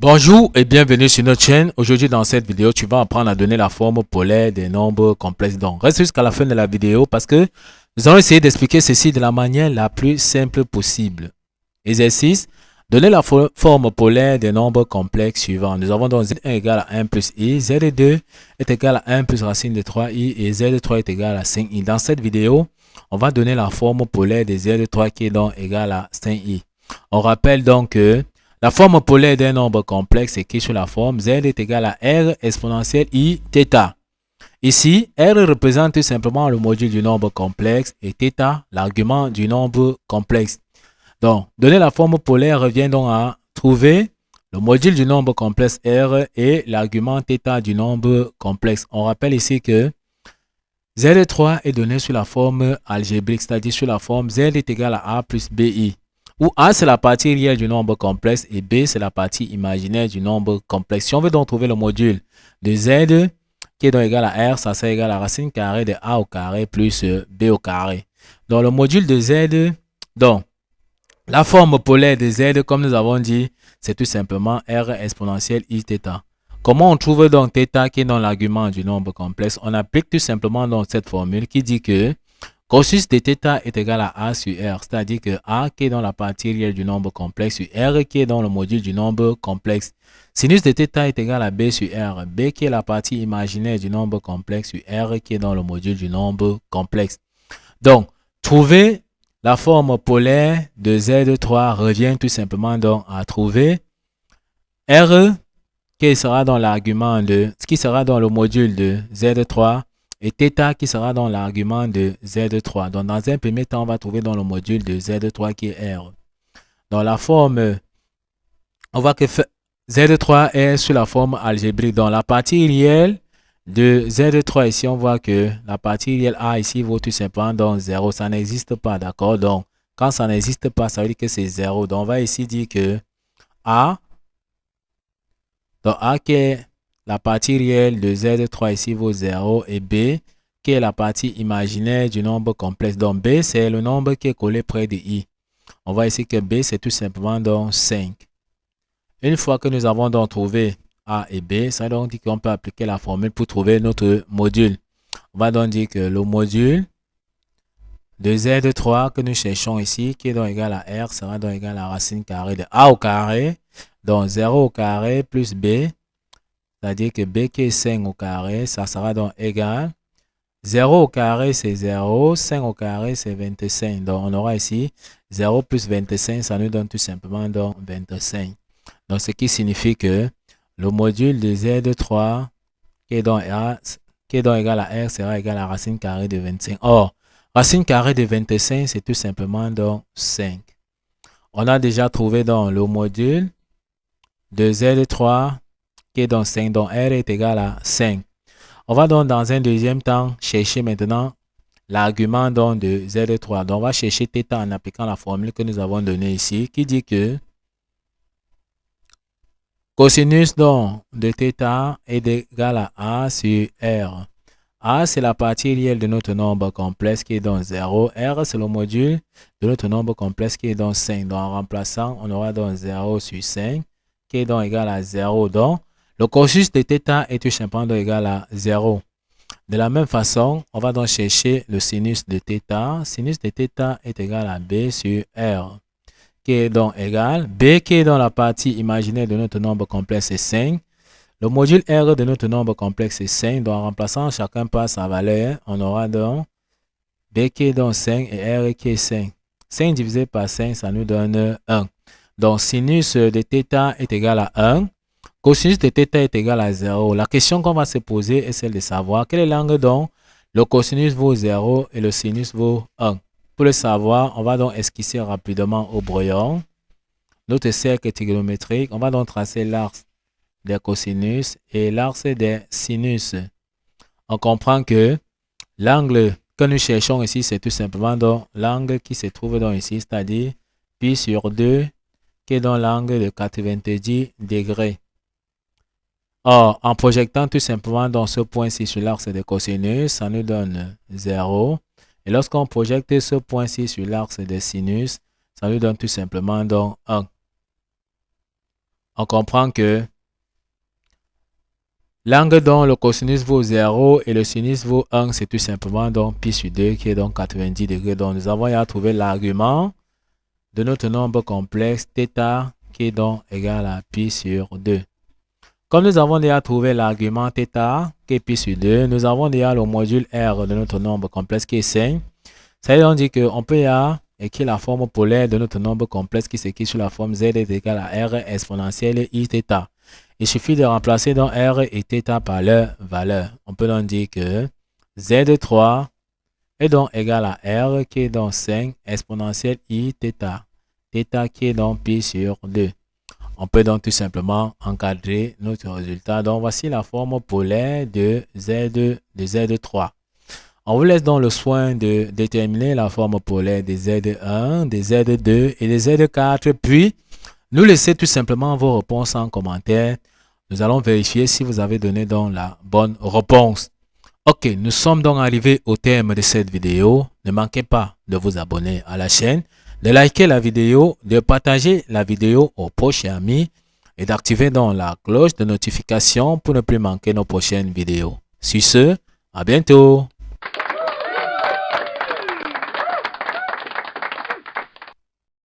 Bonjour et bienvenue sur notre chaîne. Aujourd'hui dans cette vidéo, tu vas apprendre à donner la forme polaire des nombres complexes. Donc reste jusqu'à la fin de la vidéo parce que nous allons essayer d'expliquer ceci de la manière la plus simple possible. Exercice. Donner la forme polaire des nombres complexes suivants. Nous avons donc z1 égale à 1 plus i, z2 est égal à 1 plus racine de 3i et z3 est égal à 5i. Dans cette vidéo, on va donner la forme polaire de z3 qui est donc égale à 5i. On rappelle donc que la forme polaire d'un nombre complexe est écrite sous la forme z est égal à r exponentielle i θ. Ici, r représente tout simplement le module du nombre complexe et θ l'argument du nombre complexe. Donc, donner la forme polaire revient donc à trouver le module du nombre complexe r et l'argument θ du nombre complexe. On rappelle ici que z3 est donné sous la forme algébrique, c'est-à-dire sous la forme z est égal à a plus bi, où a c'est la partie réelle du nombre complexe et b c'est la partie imaginaire du nombre complexe. Si on veut donc trouver le module de z qui est donc égal à r, ça sera égal à racine carrée de a au carré plus b au carré. Donc le module de z, donc la forme polaire de z, comme nous avons dit, c'est tout simplement r exponentielle i θ. Comment on trouve donc θ qui est dans l'argument du nombre complexe? On applique tout simplement donc cette formule qui dit que cosinus de θ est égal à a sur r, c'est-à-dire que a qui est dans la partie réelle du nombre complexe sur r qui est dans le module du nombre complexe. Sinus de θ est égal à b sur r, b qui est la partie imaginaire du nombre complexe sur r qui est dans le module du nombre complexe. Donc, trouver la forme polaire de z3 revient tout simplement donc à trouver r qui sera dans l'argument de, ce qui sera dans le module de z3 et θ qui sera dans l'argument de z3. Donc, dans un premier temps, on va trouver dans le module de z3 qui est r. Dans la forme, on voit que z3 est sous la forme algébrique. Dans la partie réelle de z3 ici, on voit que la partie réelle a ici vaut tout simplement donc 0. Ça n'existe pas, d'accord? Donc, quand ça n'existe pas, ça veut dire que c'est 0. Donc, on va ici dire que a, donc a qui est la partie réelle de z3 ici vaut 0 et b qui est la partie imaginaire du nombre complexe. Donc, b c'est le nombre qui est collé près de i. On voit ici que b c'est tout simplement donc 5. Une fois que nous avons donc trouvé a et b, ça donc dit qu'on peut appliquer la formule pour trouver notre module. On va donc dire que le module de z3 que nous cherchons ici, qui est donc égal à r, sera donc égal à racine carrée de a au carré, donc 0 au carré plus b, c'est-à-dire que b qui est 5 au carré, ça sera donc égal. 0 au carré c'est 0, 5 au carré c'est 25. Donc on aura ici 0 plus 25, ça nous donne tout simplement donc 25. Donc, ce qui signifie que le module de z3 qui est donc égal à r sera égal à racine carrée de 25. Or, racine carrée de 25, c'est tout simplement donc 5. On a déjà trouvé donc le module de z3 qui est donc 5, donc r est égal à 5. On va donc dans un deuxième temps chercher maintenant l'argument donc de z3. Donc, on va chercher θ en appliquant la formule que nous avons donnée ici qui dit que cosinus donc de θ est égal à a sur r. A c'est la partie réelle de notre nombre complexe qui est donc 0. R c'est le module de notre nombre complexe qui est donc 5. Donc en remplaçant, on aura donc 0 sur 5 qui est donc égal à 0. Donc le cosinus de θ est tout simplement donc égal à 0. De la même façon, on va donc chercher le sinus de θ. Sinus de θ est égal à b sur r, qui est donc égal, b qui est dans la partie imaginaire de notre nombre complexe est 5. Le module r de notre nombre complexe est 5. Donc en remplaçant chacun par sa valeur, on aura donc b qui est donc 5 et r qui est 5. 5 divisé par 5, ça nous donne 1. Donc sinus de θ est égal à 1. Cosinus de θ est égal à 0. La question qu'on va se poser est celle de savoir quelle est l'angle dont le cosinus vaut 0 et le sinus vaut 1. Pour le savoir, on va donc esquisser rapidement au brouillon notre cercle trigonométrique. On va donc tracer l'axe des cosinus et l'axe des sinus. On comprend que l'angle que nous cherchons ici, c'est tout simplement donc l'angle qui se trouve donc ici, c'est-à-dire pi sur 2, qui est dans l'angle de 90 degrés. Or, en projectant tout simplement dans ce point-ci sur l'axe des cosinus, ça nous donne 0. Et lorsqu'on projette ce point-ci sur l'axe des sinus, ça nous donne tout simplement donc 1. on comprend que l'angle dont le cosinus vaut 0 et le sinus vaut 1, c'est tout simplement donc pi sur 2 qui est donc 90 degrés. Donc nous avons à trouver l'argument de notre nombre complexe θ qui est donc égal à pi sur 2. Comme nous avons déjà trouvé l'argument θ qui est pi sur 2, nous avons déjà le module R de notre nombre complexe qui est 5. Ça veut donc dire qu'on peut écrire la forme polaire de notre nombre complexe qui s'écrit sous la forme z est égal à R exponentielle I θ. Il suffit de remplacer donc R et θ par leur valeur. On peut donc dire que Z3 est donc égal à R qui est donc 5 exponentielle I θ. θ qui est donc pi sur 2. On peut donc tout simplement encadrer notre résultat. Donc voici la forme polaire de Z3. On vous laisse donc le soin de déterminer la forme polaire des Z1, des Z2 et des Z4. Puis, nous laissez tout simplement vos réponses en commentaire. Nous allons vérifier si vous avez donné donc la bonne réponse. Ok, nous sommes donc arrivés au terme de cette vidéo. Ne manquez pas de vous abonner à la chaîne, de liker la vidéo, de partager la vidéo aux proches et amis et d'activer donc la cloche de notification pour ne plus manquer nos prochaines vidéos. Sur ce, à bientôt.